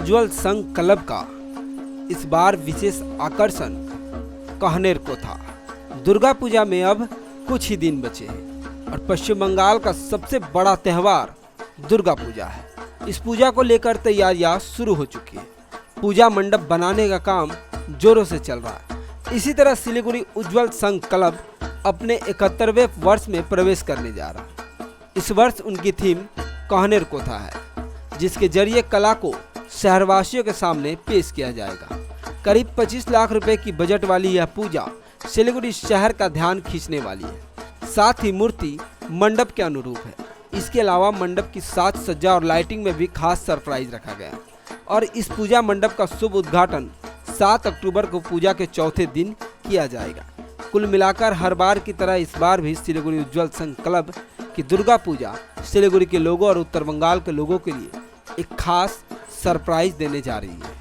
उज्ज्वल संघ क्लब का इस बार विशेष आकर्षण कहनेर को था। दुर्गा पूजा में अब कुछ ही दिन बचे हैं और पश्चिम बंगाल का सबसे बड़ा त्यौहार दुर्गा पूजा है। इस पूजा को लेकर तैयारियां शुरू हो चुकी है। पूजा मंडप बनाने का काम जोरों से चल रहा है। इसी तरह सिलीगुड़ी उज्ज्वल संघ क्लब अपने 71वें वर्ष में प्रवेश करने जा रहा है। इस वर्ष उनकी थीम कहनेर कोथा है, जिसके जरिए कला को शहरवासियों के सामने पेश किया जाएगा। करीब 25 लाख रुपए की बजट वाली यह पूजा सिलीगुड़ी शहर का ध्यान खींचने वाली है। साथ ही मूर्ति मंडप के अनुरूप है। इसके अलावा मंडप की साज सज्जा और लाइटिंग में भी खास सरप्राइज रखा गया और इस पूजा मंडप का शुभ उद्घाटन 7 अक्टूबर को पूजा के चौथे दिन किया जाएगा। कुल मिलाकर हर बार की तरह इस बार भी सिलीगुड़ी उज्ज्वल संघ क्लब की दुर्गा पूजा सिलीगुड़ी के लोगों और उत्तर बंगाल के लोगों के लिए एक खास सरप्राइज देने जा रही है।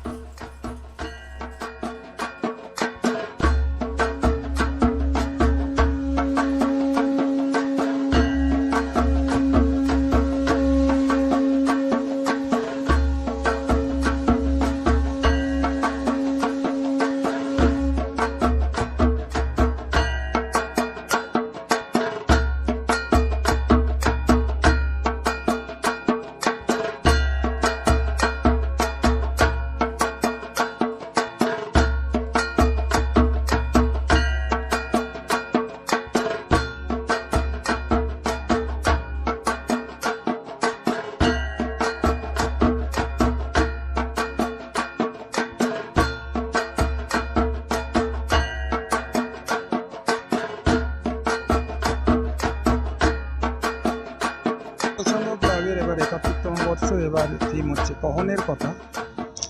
এবার 71তম বর্ষ। এবার থিম হচ্ছে कहनेर कथा।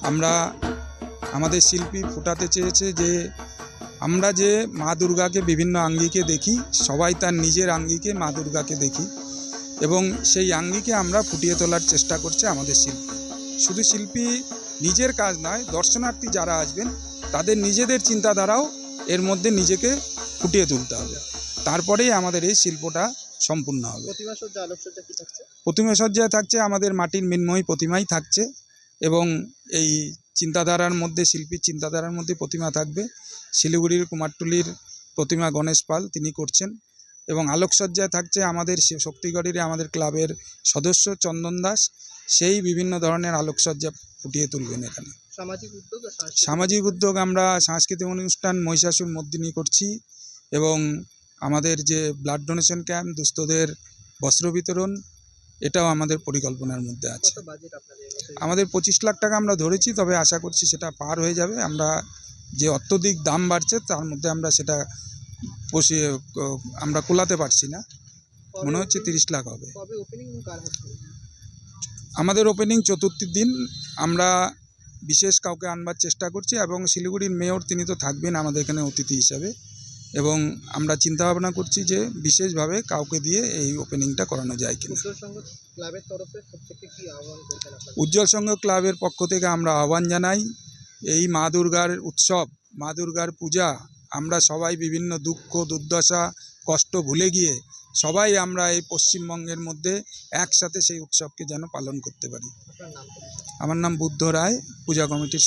আমরা আমাদের শিল্পী ফুটাতে চেয়েছে যে আমরা যে মা দুর্গাকে বিভিন্ন আঙ্গিকে দেখি, সবাই তার নিজের আঙ্গিকে মা দুর্গাকে দেখি এবং সেই আঙ্গিকে আমরা ফুটিয়ে তোলার চেষ্টা করছে আমাদের শিল্পী। শুধু শিল্পী নিজের কাজ নয়, দর্শনার্থী যারা আসবেন তাদের নিজেদের চিন্তাধারাও এর মধ্যে নিজেকে ফুটিয়ে তুলতে হবে, তারপরেই আমাদের এই শিল্পটা সম্পূর্ণ হবে। প্রতিমা সজ্জায় থাকছে আমাদের মাটির মৃন্ময়ী প্রতিমাই থাকছে এবং এই চিন্তাধারার মধ্যে, শিল্পীর চিন্তাধারার মধ্যে প্রতিমা থাকবে। শিলিগুড়ির কুমারটুলির প্রতিমা গণেশ পাল তিনি করছেন এবং আলোকসজ্জায় থাকছে আমাদের শক্তিগড়ের আমাদের ক্লাবের সদস্য চন্দন দাস, সেই বিভিন্ন ধরনের আলোকসজ্জা ফুটিয়ে তুলবেন এখানে। সামাজিক উদ্যোগ আমরা সাংস্কৃতিক অনুষ্ঠান মহিষাসুর মর্দিনী করছি এবং আমাদের যে ব্লাড ডোনেশন ক্যাম্প, দুস্থদের বস্ত্র বিতরণ, এটাও আমাদের পরিকল্পনার মধ্যে আছে। আমাদের 25 লাখ টাকা আমরা ধরেছি, তবে আশা করছি সেটা পার হয়ে যাবে। আমরা যে অত্যধিক দাম বাড়ছে তার মধ্যে আমরা সেটা আমরা কোলাতে পারছি না, মনে হচ্ছে 30 লাখ হবে। আমাদের ওপেনিং চতুর্থীর দিন আমরা বিশেষ কাউকে আনবার চেষ্টা করছি এবং শিলিগুড়ির মেয়র তিনি তো থাকবেন আমাদের এখানে অতিথি হিসাবে এবং আমরা চিন্তা ভাবনা করছি যে বিশেষভাবে কাউকে দিয়ে এই ওপেনিংটা করানো যায় কিনা। উজ্জ্বল সংঘ ক্লাবের পক্ষ থেকে আমরা আহ্বান জানাই, এই মা দুর্গার উৎসব, মা দুর্গার পূজা, আমরা সবাই বিভিন্ন দুঃখ দুর্দশা কষ্ট ভুলে গিয়ে সবাই আমরা এই পশ্চিমবঙ্গের মধ্যে একসাথে সেই উৎসবকে যেন পালন করতে পারি। আমার নাম বুদ্ধ রায়, পূজা কমিটির